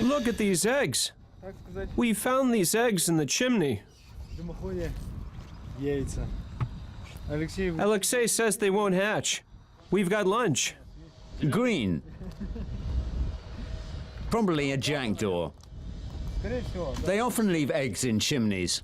Look at these eggs. We found these eggs in the chimney. Alexei says they won't hatch. We've got lunch. Green. Probably a jackdaw. They often leave eggs in chimneys.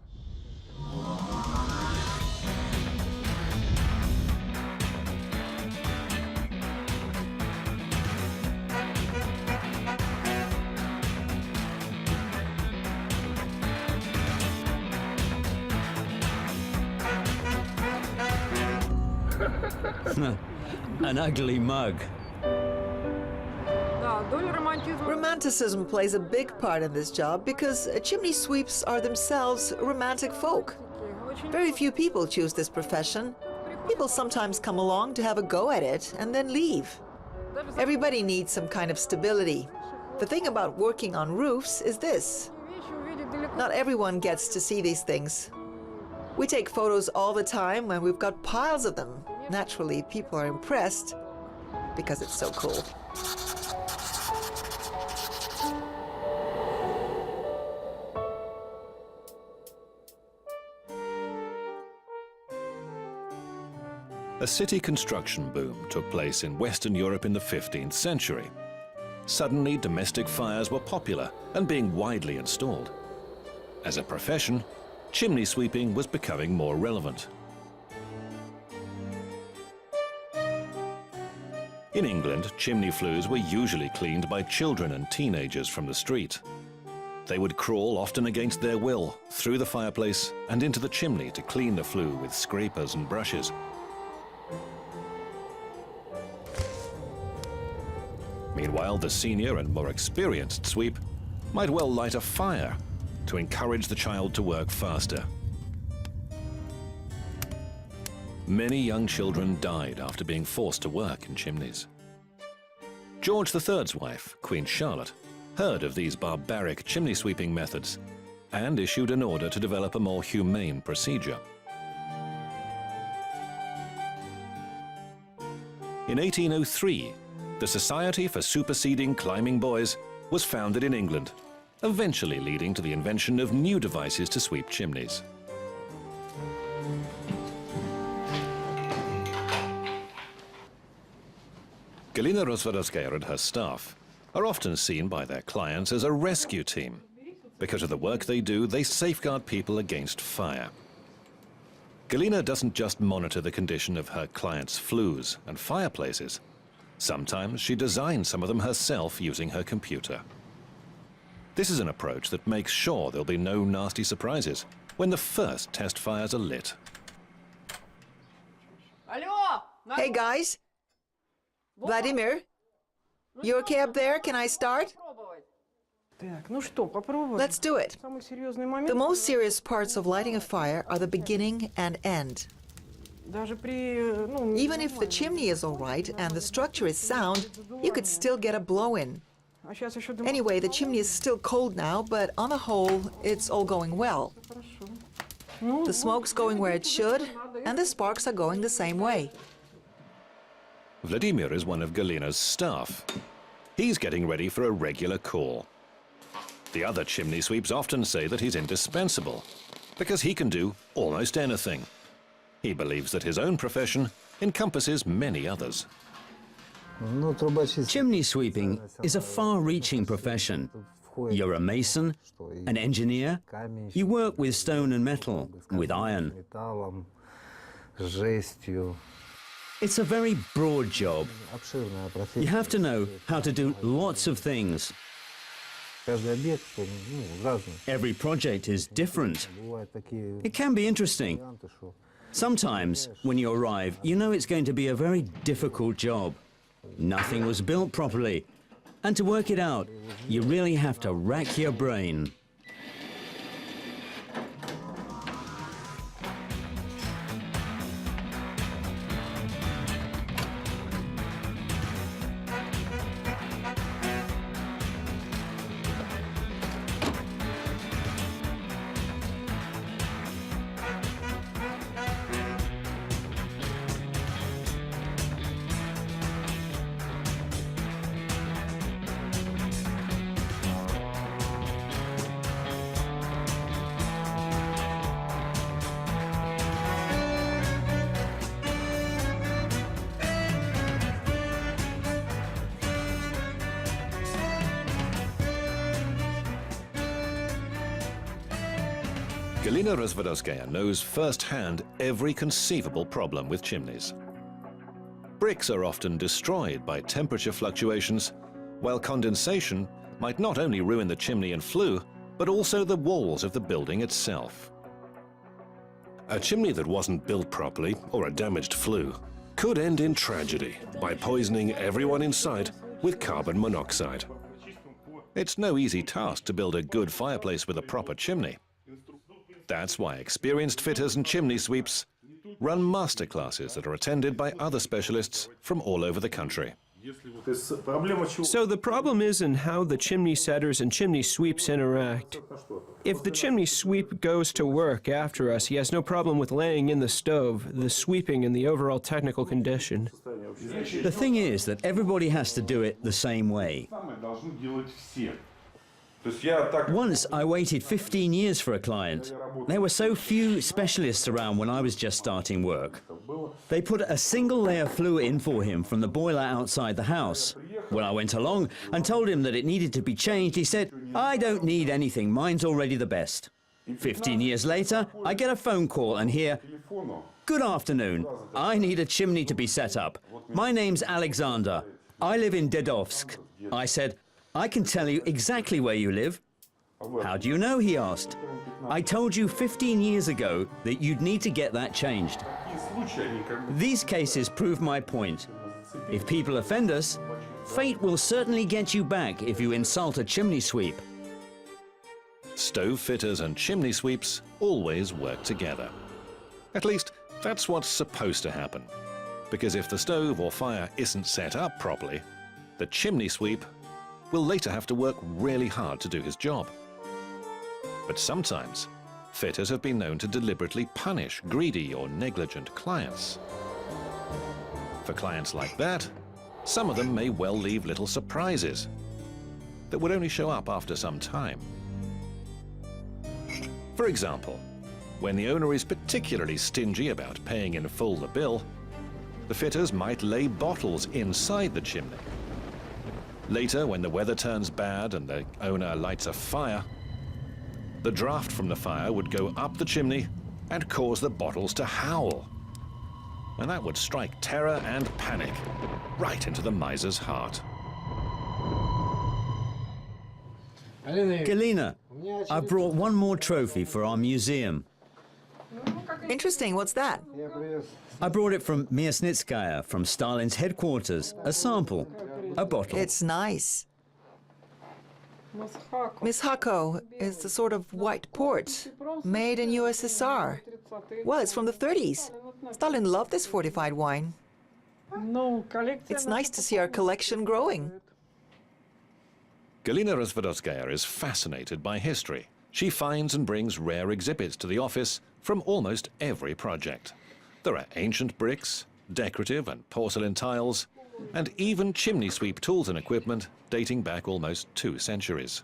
An ugly mug. Romanticism plays a big part in this job because chimney sweeps are themselves romantic folk. Very few people choose this profession. People sometimes come along to have a go at it and then leave. Everybody needs some kind of stability. The thing about working on roofs is this. Not everyone gets to see these things. We take photos all the time and we've got piles of them. Naturally, people are impressed because it's so cool. A city construction boom took place in Western Europe in the 15th century. Suddenly, domestic fires were popular and being widely installed. As a profession, chimney sweeping was becoming more relevant. In England, chimney flues were usually cleaned by children and teenagers from the street. They would crawl, often against their will, through the fireplace and into the chimney to clean the flue with scrapers and brushes. Meanwhile, the senior and more experienced sweep might well light a fire to encourage the child to work faster. Many young children died after being forced to work in chimneys. George III's wife, Queen Charlotte, heard of these barbaric chimney sweeping methods and issued an order to develop a more humane procedure. In 1803, the Society for Superseding Climbing Boys was founded in England, eventually leading to the invention of new devices to sweep chimneys. Galina Rozwadowska and her staff are often seen by their clients as a rescue team. Because of the work they do, they safeguard people against fire. Galina doesn't just monitor the condition of her clients' flues and fireplaces. Sometimes she designs some of them herself using her computer. This is an approach that makes sure there'll be no nasty surprises when the first test fires are lit. Hey guys, Vladimir, you okay up there? Can I start? Let's do it. The most serious parts of lighting a fire are the beginning and end. Even if the chimney is all right and the structure is sound, you could still get a blow-in. Anyway, the chimney is still cold now, but on the whole, it's all going well. The smoke's going where it should, and the sparks are going the same way. Vladimir is one of Galina's staff. He's getting ready for a regular call. The other chimney sweeps often say that he's indispensable, because he can do almost anything. He believes that his own profession encompasses many others. Chimney sweeping is a far-reaching profession. You're a mason, an engineer, you work with stone and metal, with iron. It's a very broad job. You have to know how to do lots of things. Every project is different. It can be interesting. Sometimes, when you arrive, you know it's going to be a very difficult job. Nothing was built properly. And to work it out, you really have to rack your brain. Galina Rozvodovskaya knows firsthand every conceivable problem with chimneys. Bricks are often destroyed by temperature fluctuations, while condensation might not only ruin the chimney and flue, but also the walls of the building itself. A chimney that wasn't built properly, or a damaged flue, could end in tragedy by poisoning everyone inside with carbon monoxide. It's no easy task to build a good fireplace with a proper chimney. That's why experienced fitters and chimney sweeps run masterclasses that are attended by other specialists from all over the country. So the problem is in how the chimney setters and chimney sweeps interact. If the chimney sweep goes to work after us, he has no problem with laying in the stove, the sweeping, and the overall technical condition. The thing is that everybody has to do it the same way. Once I waited 15 years for a client. There were so few specialists around when I was just starting work. They put a single layer flue in for him from the boiler outside the house. When I went along and told him that it needed to be changed, he said, "I don't need anything, mine's already the best." 15 years later, I get a phone call and hear, "Good afternoon, I need a chimney to be set up. My name's Alexander. I live in Dedovsk." I said, "I can tell you exactly where you live." "How do you know?" he asked. "I told you 15 years ago that you'd need to get that changed." These cases prove my point. If people offend us, fate will certainly get you back if you insult a chimney sweep. Stove fitters and chimney sweeps always work together. At least, that's what's supposed to happen. Because if the stove or fire isn't set up properly, the chimney sweep will later have to work really hard to do his job. But sometimes, fitters have been known to deliberately punish greedy or negligent clients. For clients like that, some of them may well leave little surprises that would only show up after some time. For example, when the owner is particularly stingy about paying in full the bill, the fitters might lay bottles inside the chimney. Later, when the weather turns bad and the owner lights a fire, the draft from the fire would go up the chimney and cause the bottles to howl. And that would strike terror and panic right into the miser's heart. Galina, I brought one more trophy for our museum. Interesting, what's that? I brought it from Myasnitskaya, from Stalin's headquarters, a sample, a bottle. It's nice. Miss Hako is the sort of white port made in USSR. Well, it's from the 30s. Stalin loved this fortified wine. It's nice to see our collection growing. Galina Rozvodovskaya is fascinated by history. She finds and brings rare exhibits to the office from almost every project. There are ancient bricks, decorative and porcelain tiles, and even chimney sweep tools and equipment dating back almost 2 centuries.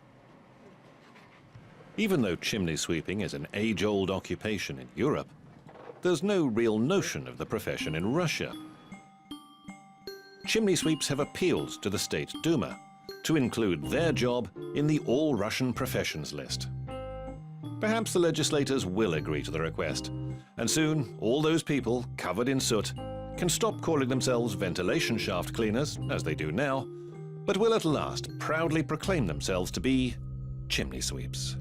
Even though chimney sweeping is an age-old occupation in Europe, there's no real notion of the profession in Russia. Chimney sweeps have appealed to the State Duma to include their job in the all-Russian professions list. Perhaps the legislators will agree to the request, and soon all those people covered in soot can stop calling themselves ventilation shaft cleaners, as they do now, but will at last proudly proclaim themselves to be chimney sweeps.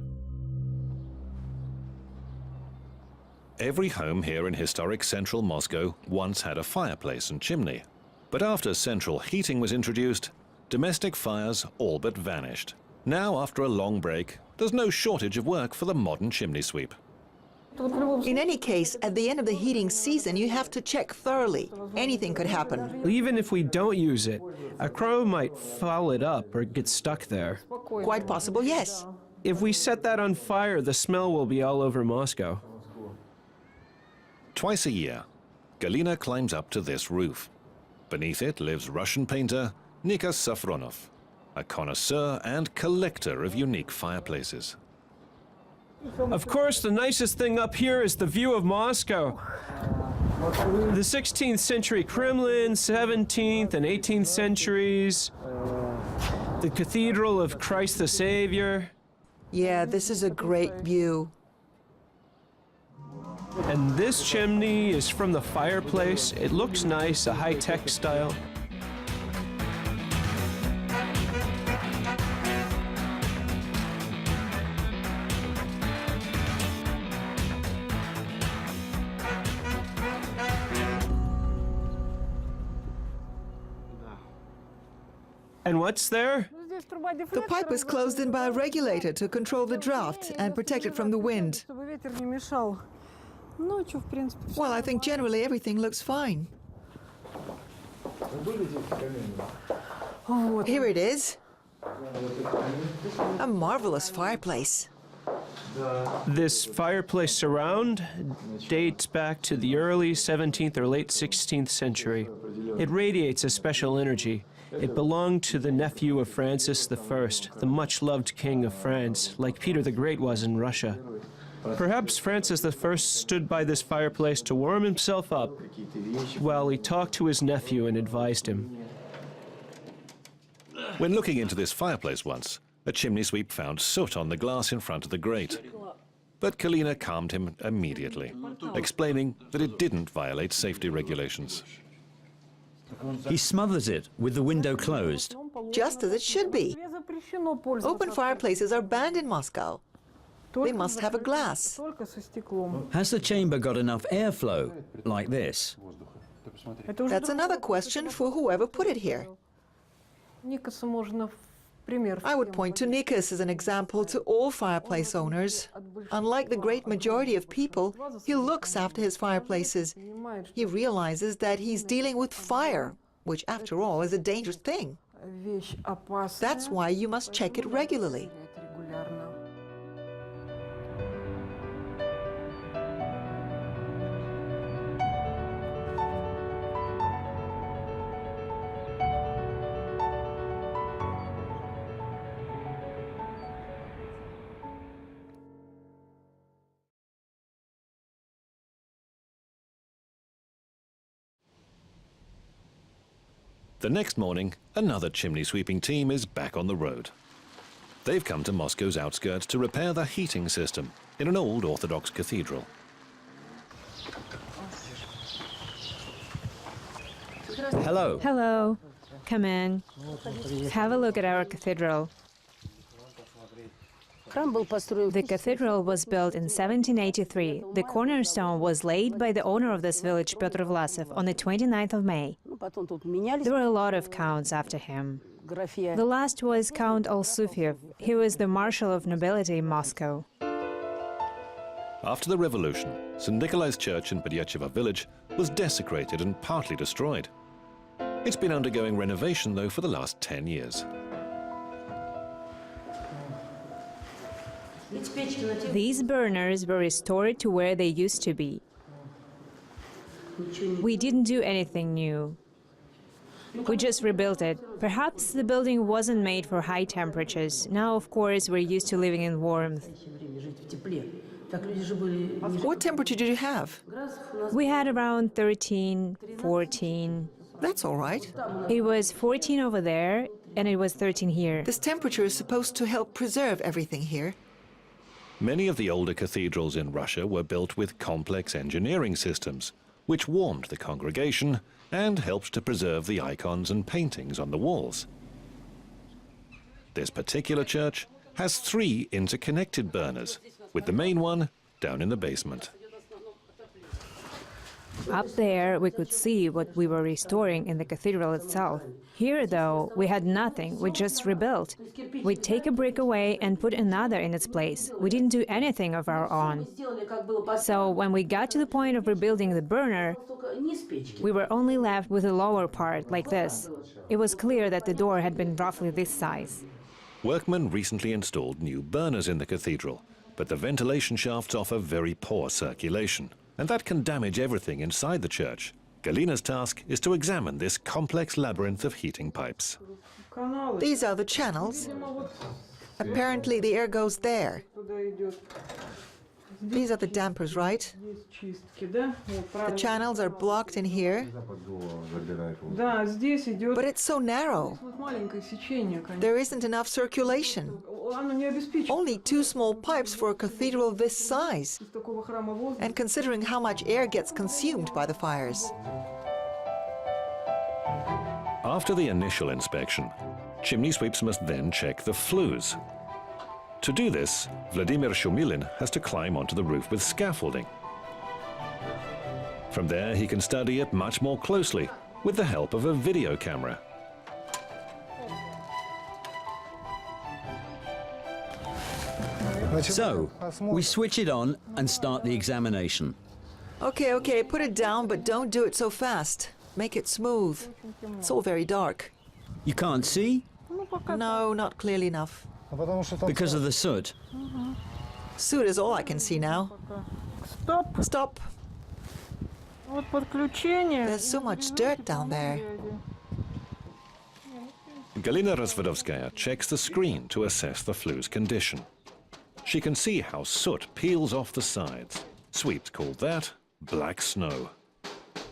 Every home here in historic central Moscow once had a fireplace and chimney, but after central heating was introduced, domestic fires all but vanished. Now, after a long break, there's no shortage of work for the modern chimney sweep. In any case, at the end of the heating season, you have to check thoroughly. Anything could happen. Even if we don't use it, a crow might foul it up or get stuck there. Quite possible, yes. If we set that on fire, the smell will be all over Moscow. Twice a year, Galina climbs up to this roof. Beneath it lives Russian painter Nikas Safronov, a connoisseur and collector of unique fireplaces. Of course, the nicest thing up here is the view of Moscow. The 16th century Kremlin, 17th and 18th centuries, the Cathedral of Christ the Savior. Yeah, this is a great view. And this chimney is from the fireplace. It looks nice, a high-tech style. And what's there? The pipe is closed in by a regulator to control the draft and protect it from the wind. Well, I think generally everything looks fine. Here it is. A marvelous fireplace. This fireplace surround dates back to the early 17th or late 16th century. It radiates a special energy. It belonged to the nephew of Francis I, the much-loved king of France, like Peter the Great was in Russia. Perhaps Francis I stood by this fireplace to warm himself up while he talked to his nephew and advised him. When looking into this fireplace once, a chimney sweep found soot on the glass in front of the grate. But Kalina calmed him immediately, explaining that it didn't violate safety regulations. He smothers it with the window closed. Just as it should be. Open fireplaces are banned in Moscow. They must have a glass. Has the chamber got enough airflow, like this? That's another question for whoever put it here. I would point to Nikos as an example to all fireplace owners. Unlike the great majority of people, he looks after his fireplaces. He realizes that he's dealing with fire, which after all is a dangerous thing. That's why you must check it regularly. The next morning, another chimney sweeping team is back on the road. They've come to Moscow's outskirts to repair the heating system in an old Orthodox cathedral. Hello. Hello. Come in. Have a look at our cathedral. The cathedral was built in 1783. The cornerstone was laid by the owner of this village, Pyotr Vlasov, on the 29th of May. There were a lot of counts after him. The last was Count Alsufiev. He was the marshal of nobility in Moscow. After the revolution, St. Nikolai's church in Podyachevo village was desecrated and partly destroyed. It's been undergoing renovation, though, for the last 10 years. These burners were restored to where they used to be. We didn't do anything new. We just rebuilt it. Perhaps the building wasn't made for high temperatures. Now, of course, we're used to living in warmth. What temperature did you have? We had around 13, 14. That's all right. It was 14 over there, and it was 13 here. This temperature is supposed to help preserve everything here. Many of the older cathedrals in Russia were built with complex engineering systems, which warmed the congregation and helped to preserve the icons and paintings on the walls. This particular church has 3 interconnected burners, with the main one down in the basement. Up there, we could see what we were restoring in the cathedral itself. Here, though, we had nothing. We just rebuilt. We'd take a brick away and put another in its place. We didn't do anything of our own. So when we got to the point of rebuilding the burner, we were only left with the lower part, like this. It was clear that the door had been roughly this size. Workmen recently installed new burners in the cathedral, but the ventilation shafts offer very poor circulation, and that can damage everything inside the church. Galina's task is to examine this complex labyrinth of heating pipes. These are the channels. Apparently the air goes there. These are the dampers, right? The channels are blocked in here, but it's so narrow. There isn't enough circulation. Only 2 small pipes for a cathedral this size. And considering how much air gets consumed by the fires. After the initial inspection, chimney sweeps must then check the flues. To do this, Vladimir Shumilin has to climb onto the roof with scaffolding. From there, he can study it much more closely with the help of a video camera. So, we switch it on and start the examination. Okay, put it down, but don't do it so fast. Make it smooth. It's all very dark. You can't see? No, not clearly enough. Because of the soot. Soot is all I can see now. Stop. There's so much dirt down there. Galina Razvodovskaya checks the screen to assess the flue's condition. She can see how soot peels off the sides. Sweeps call that black snow.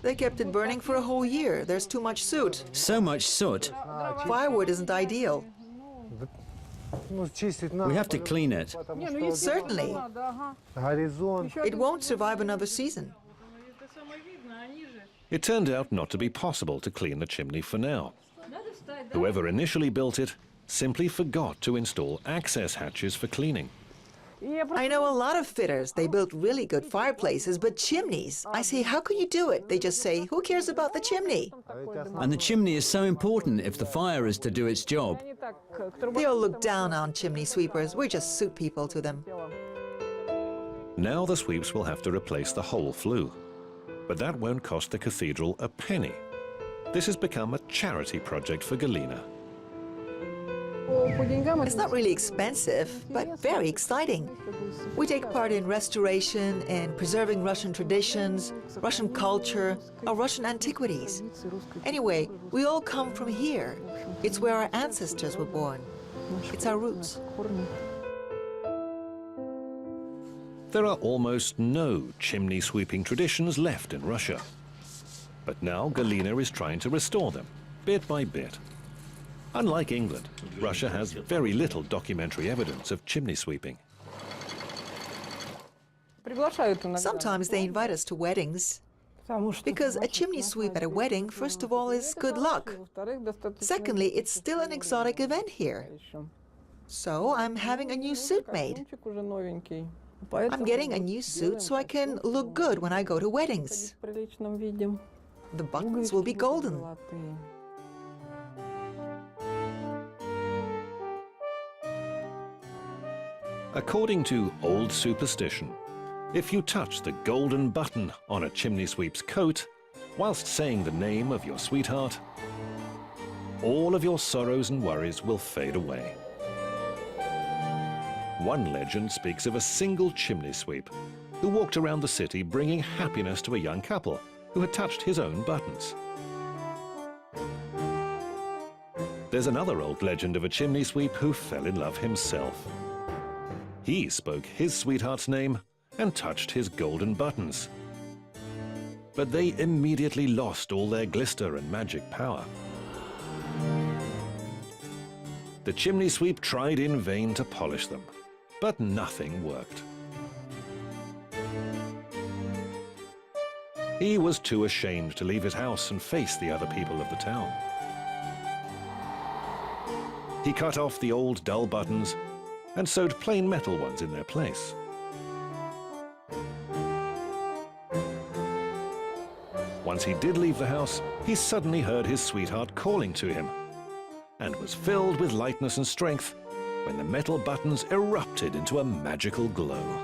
They kept it burning for a whole year. There's too much soot. So much soot. Firewood isn't ideal. We have to clean it. Certainly. It won't survive another season. It turned out not to be possible to clean the chimney for now. Whoever initially built it simply forgot to install access hatches for cleaning. I know a lot of fitters. They built really good fireplaces, but chimneys. I say, how can you do it? They just say, who cares about the chimney? And the chimney is so important if the fire is to do its job. They all look down on chimney sweepers. We're just suit people to them. Now the sweeps will have to replace the whole flue. But that won't cost the cathedral a penny. This has become a charity project for Galina. It's not really expensive, but very exciting. We take part in restoration and preserving Russian traditions, Russian culture, or Russian antiquities. Anyway, we all come from here. It's where our ancestors were born. It's our roots. There are almost no chimney sweeping traditions left in Russia. But now Galina is trying to restore them, bit by bit. Unlike England, Russia has very little documentary evidence of chimney sweeping. Sometimes they invite us to weddings, because a chimney sweep at a wedding, first of all, is good luck. Secondly, it's still an exotic event here. So I'm having a new suit made. I'm getting a new suit so I can look good when I go to weddings. The buttons will be golden. According to old superstition, if you touch the golden button on a chimney sweep's coat, whilst saying the name of your sweetheart, all of your sorrows and worries will fade away. One legend speaks of a single chimney sweep who walked around the city bringing happiness to a young couple who had touched his own buttons. There's another old legend of a chimney sweep who fell in love himself. He spoke his sweetheart's name and touched his golden buttons. But they immediately lost all their glister and magic power. The chimney sweep tried in vain to polish them, but nothing worked. He was too ashamed to leave his house and face the other people of the town. He cut off the old dull buttons and sewed plain metal ones in their place. Once he did leave the house, he suddenly heard his sweetheart calling to him and was filled with lightness and strength when the metal buttons erupted into a magical glow.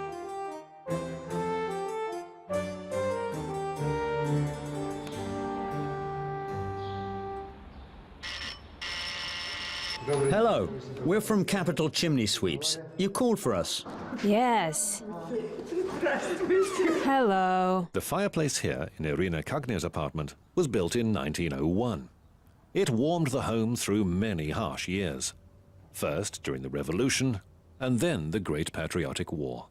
Hello, we're from Capital Chimney Sweeps. You called for us. Yes. Hello. The fireplace here in Irina Kagner's apartment was built in 1901. It warmed the home through many harsh years. First during the Revolution, and then the Great Patriotic War.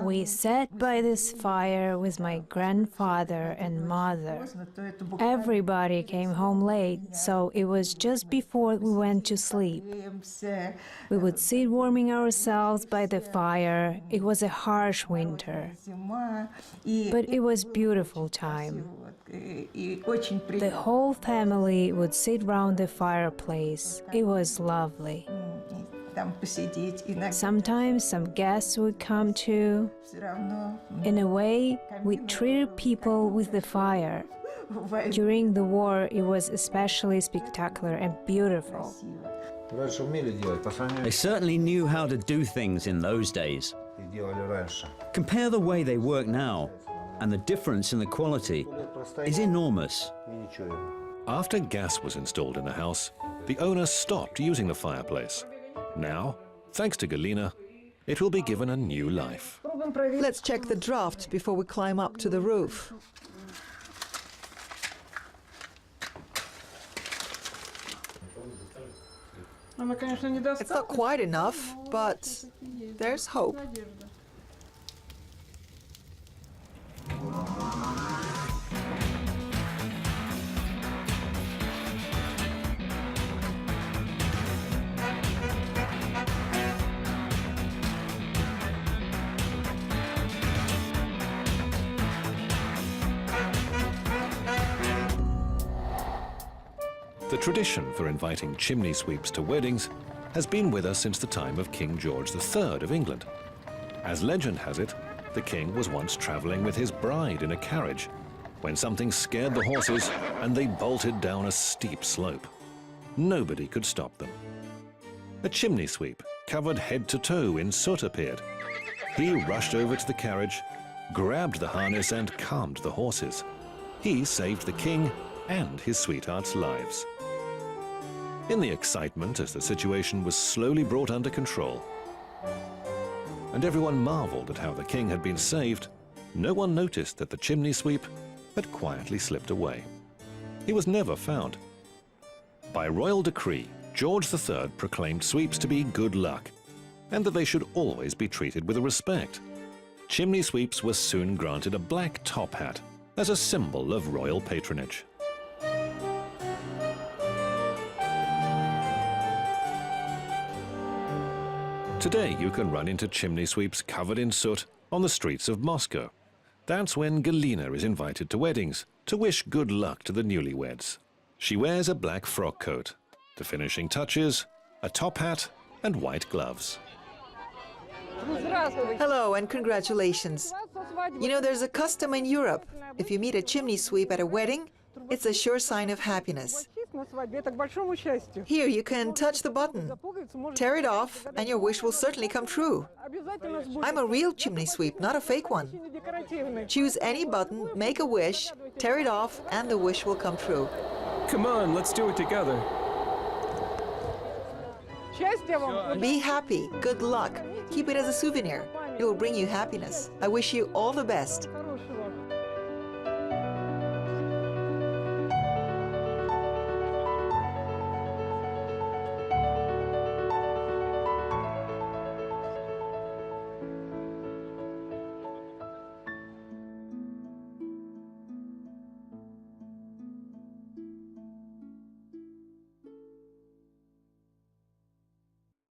We sat by this fire with my grandfather and mother. Everybody came home late, so it was just before we went to sleep. We would sit warming ourselves by the fire. It was a harsh winter, but it was beautiful time. The whole family would sit round the fireplace. It was lovely. Sometimes some guests would come too. In a way, we treated people with the fire. During the war, it was especially spectacular and beautiful. They certainly knew how to do things in those days. Compare the way they work now, and the difference in the quality is enormous. After gas was installed in the house, the owner stopped using the fireplace. Now, thanks to Galina, it will be given a new life. Let's check the draft before we climb up to the roof. It's not quite enough, but there's hope. The tradition for inviting chimney sweeps to weddings has been with us since the time of King George III of England. As legend has it, the king was once traveling with his bride in a carriage when something scared the horses and they bolted down a steep slope. Nobody could stop them. A chimney sweep, covered head to toe in soot, appeared. He rushed over to the carriage, grabbed the harness and calmed the horses. He saved the king and his sweetheart's lives. In the excitement as the situation was slowly brought under control, and everyone marveled at how the king had been saved, no one noticed that the chimney sweep had quietly slipped away. He was never found. By royal decree, George III proclaimed sweeps to be good luck, and that they should always be treated with respect. Chimney sweeps were soon granted a black top hat as a symbol of royal patronage. Today you can run into chimney sweeps covered in soot on the streets of Moscow. That's when Galina is invited to weddings to wish good luck to the newlyweds. She wears a black frock coat. The finishing touches, a top hat and white gloves. Hello and congratulations. You know, there's a custom in Europe. If you meet a chimney sweep at a wedding, it's a sure sign of happiness. Here, you can touch the button, tear it off, and your wish will certainly come true. I'm a real chimney sweep, not a fake one. Choose any button, make a wish, tear it off, and the wish will come true. Come on, let's do it together. Be happy, good luck. Keep it as a souvenir. It will bring you happiness. I wish you all the best.